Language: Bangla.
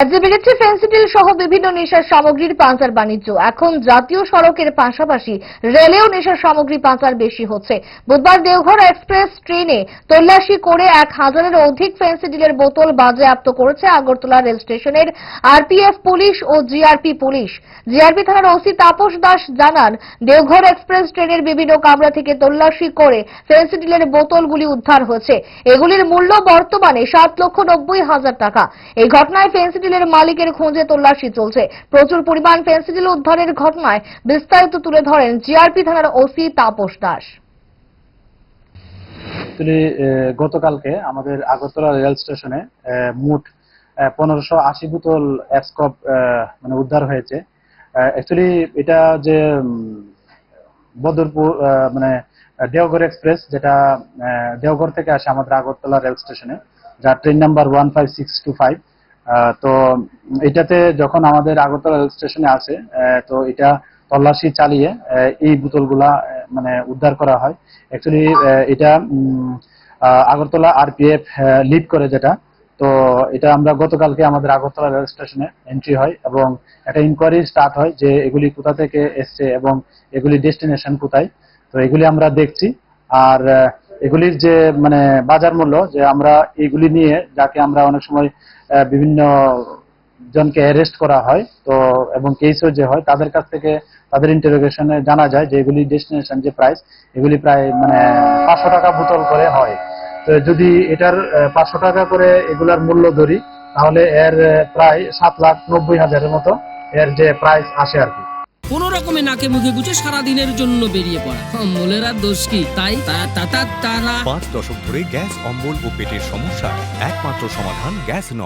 রাজ্যে বেড়েছে ফেন্সিডিল সহ বিভিন্ন নেশার সামগ্রীর পাচার বাণিজ্য। এখন জাতীয় সড়কের পাশাপাশি রেলেও নেশার সামগ্রী পাচার বেশি হচ্ছে। বুধবার দেওঘর এক্সপ্রেস ট্রেনে তল্লাশি করে 1000-এর অধিক ফেন্সিডিলের বোতল বাজেয়াপ্ত করেছে আগরতলা রেল স্টেশনের আরপিএফ পুলিশ ও জিআরপি পুলিশ। জিআরপি থানার ওসি তাপস দাস জানান, দেওঘর এক্সপ্রেস ট্রেনের বিভিন্ন কামরা থেকে তল্লাশি করে ফেন্সিডিলের বোতলগুলি উদ্ধার হয়েছে। এগুলির মূল্য বর্তমানে 7,90,000 টাকা। এই ঘটনায় ফেন্সিডিলের মালিকের খোঁজে তল্লাশি চলছে। প্রচুর পরিমাণ ফেন্সিডিল উদ্ধারের ঘটনায় বিস্তারিত তুলে ধরেন জিআরপি থানার ওসি তাপস দাস। গতকালকে আমাদের আগরতলা রেল স্টেশনে মোট 1580 বোতল এক্সকপ মানে উদ্ধার হয়েছে। অ্যাকচুয়ালি এটা যে বদরপুর মানে দেওঘর এক্সপ্রেস, যেটা দেওঘর থেকে আসে আমাদের আগরতলা রেল স্টেশনে, যার ট্রেন নাম্বার 15625। তো এটাতে যখন আমাদের আগরতলা রেল স্টেশনে আসে, তো এটা তল্লাশি চালিয়ে এই বোতলগুলা মানে উদ্ধার করা হয়। অ্যাকচুয়ালি এটা আগরতলা আরপিএফ লিড করে যেটা। তো এটা আমরা গতকালকে আমাদের আগরতলা রেল স্টেশনে এন্ট্রি হয় এবং একটা ইনকোয়ারি স্টার্ট হয় যে এগুলি কোথা থেকে এসছে এবং এগুলি ডেস্টিনেশন কোথায়। তো এগুলি আমরা দেখছি। আর এগুলির যে মানে বাজার মূল্য, যে আমরা এগুলি নিয়ে যাকে আমরা অনেক সময় বিভিন্ন জনকে অ্যারেস্ট করা হয়, তো এবং কেসও যে হয় তাদের কাছ থেকে তাদের ইন্টারোগেশনে জানা যায় যে এগুলি ডেস্টিনেশন যে প্রাইস, এগুলি প্রায় মানে 500 টাকা বোতল করে হয়। তো যদি এটার 500 টাকা করে এগুলার মূল্য ধরি, তাহলে এর প্রায় 7,90,000-এর মতো এর যে প্রাইস আসে আর কি। কোন রকমে নাকে মুখে গুজে সারাদিনের জন্য বেরিয়ে পড়া, অম্বলের আর দোষ কি? তাই তারা 5 দশক ধরে গ্যাস, অম্বল ও পেটের সমস্যার একমাত্র সমাধান গ্যাস ন।